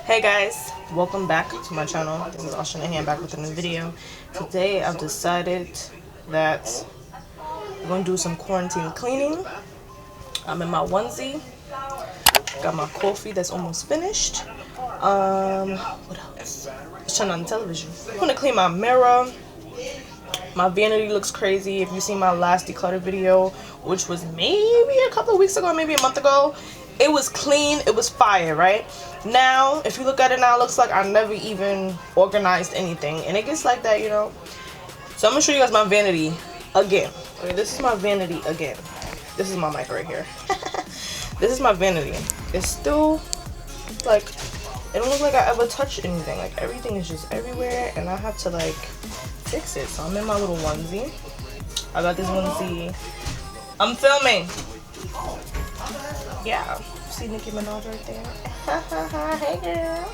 Hey guys, welcome back to my channel. This is Alonetogether back with a new video. Today I've decided that I'm going to do some quarantine cleaning. I'm in my onesie. Got my coffee that's almost finished. What else? Just turn on the television. I'm going to clean my mirror. My vanity looks crazy. If you seen my last declutter video, which was maybe a couple of weeks ago, maybe a month ago, it was clean, it was fire, right? Now, if you look at it now, it looks like I never even organized anything. And it gets like that, you know? So I'm going to show you guys my vanity again. Okay, this is my vanity again. This is my mic right here. This is my vanity. It's still, like, it don't look like I ever touched anything. Like, everything is just everywhere. And I have to, like, fix it. So I'm in my little onesie. I got this onesie. I'm filming. Yeah. See Nicki Minaj right there? Hey girl.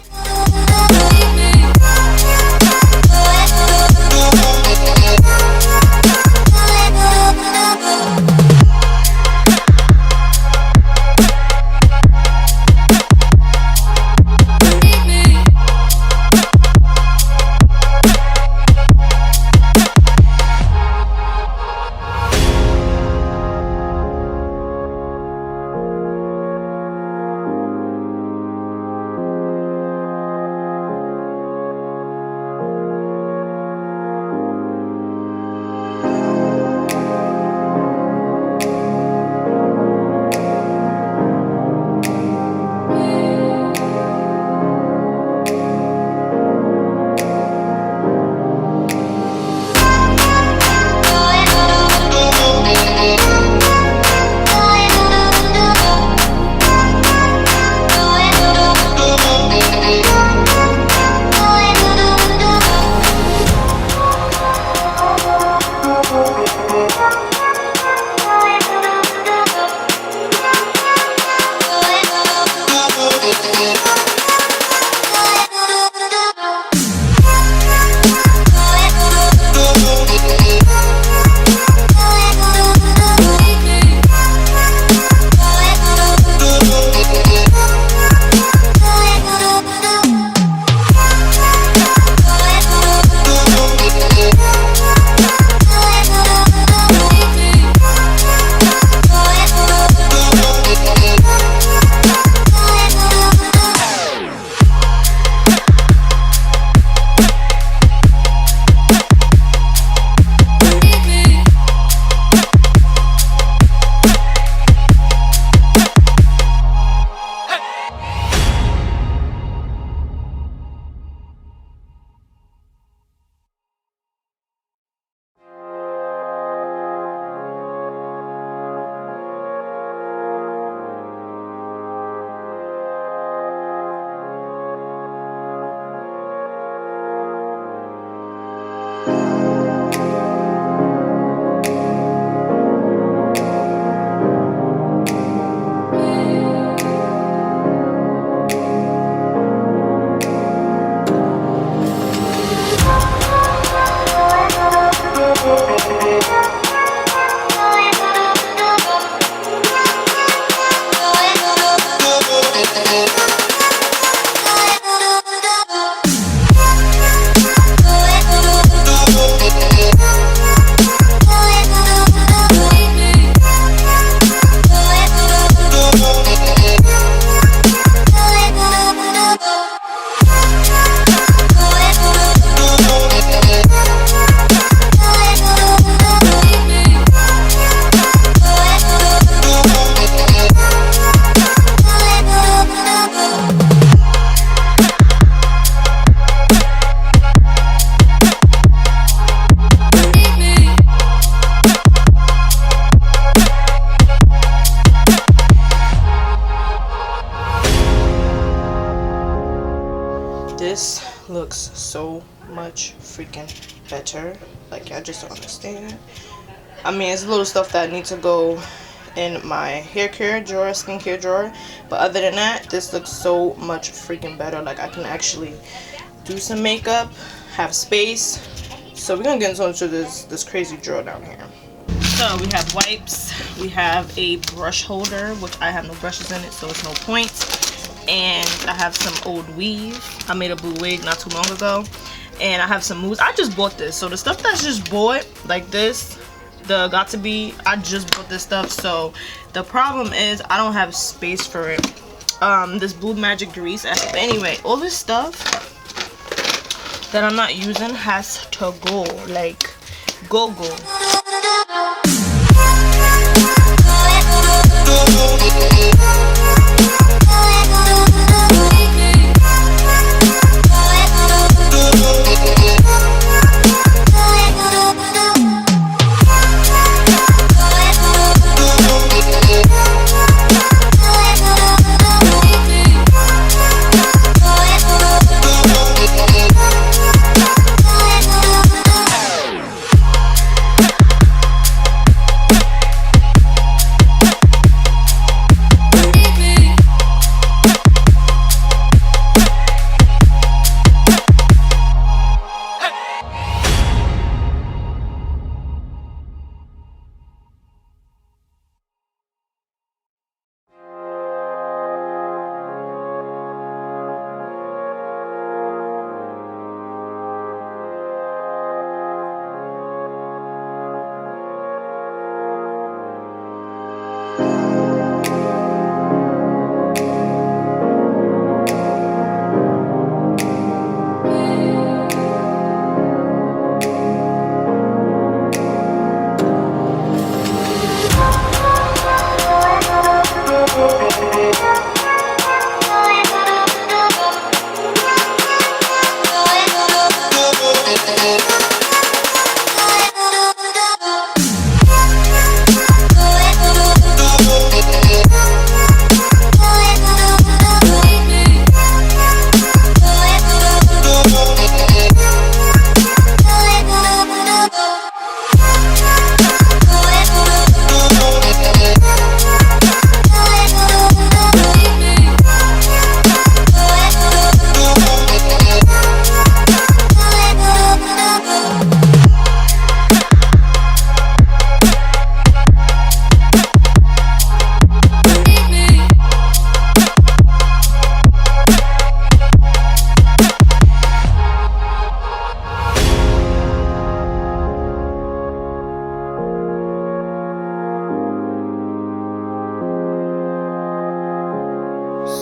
This looks so much freaking better. Like, I just don't understand. I mean, it's little stuff that need to go in my hair care drawer, skincare drawer, but other than that, this looks so much freaking better. Like, I can actually do some makeup, have space. So we're gonna get into this crazy drawer down here. So we have wipes, we have a brush holder, which I have no brushes in it, so it's no point. and I have some old weave. I made a blue wig not too long ago, and I have some moves. I just bought this, so the stuff that's just bought like this, the got to be, I just bought this stuff. So the problem is I don't have space for it. This blue magic grease. But anyway, all this stuff that I'm not using has to go, like go.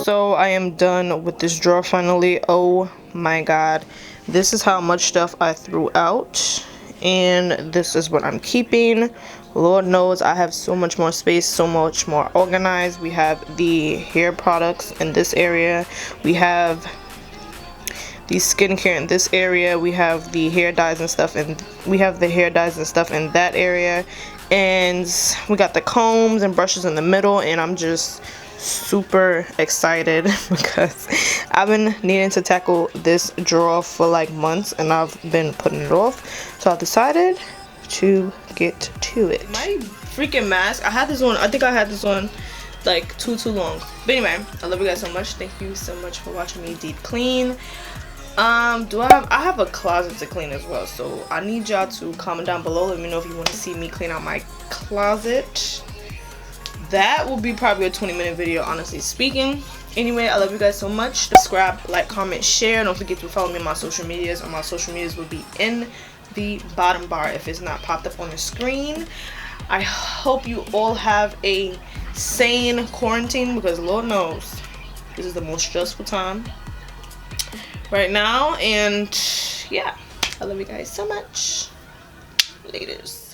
So I am done with this drawer finally. Oh my god, this is how much stuff I threw out, and this is what I'm keeping. Lord knows I have so much more space, so much more organized. We have the hair products in this area, we have the skincare in this area, we have the hair dyes and stuff, and we have the hair dyes and stuff in that area, and we got the combs and brushes in the middle. And I'm just super excited because I've been needing to tackle this drawer for like months and I've been putting it off, so I decided to get to it. My freaking mask, I had this on, I think I had this on like too long. But anyway, I love you guys so much. Thank you so much for watching me deep clean. I have a closet to clean as well, so I need y'all to comment down below. Let me know if you want to see me clean out my closet. That will be probably a 20-minute video, honestly speaking. Anyway, I love you guys so much. Subscribe, like, comment, share. Don't forget to follow me on my social medias. All my social medias will be in the bottom bar if it's not popped up on the screen. I hope you all have a sane quarantine, because Lord knows this is the most stressful time right now. And yeah, I love you guys so much. Laters.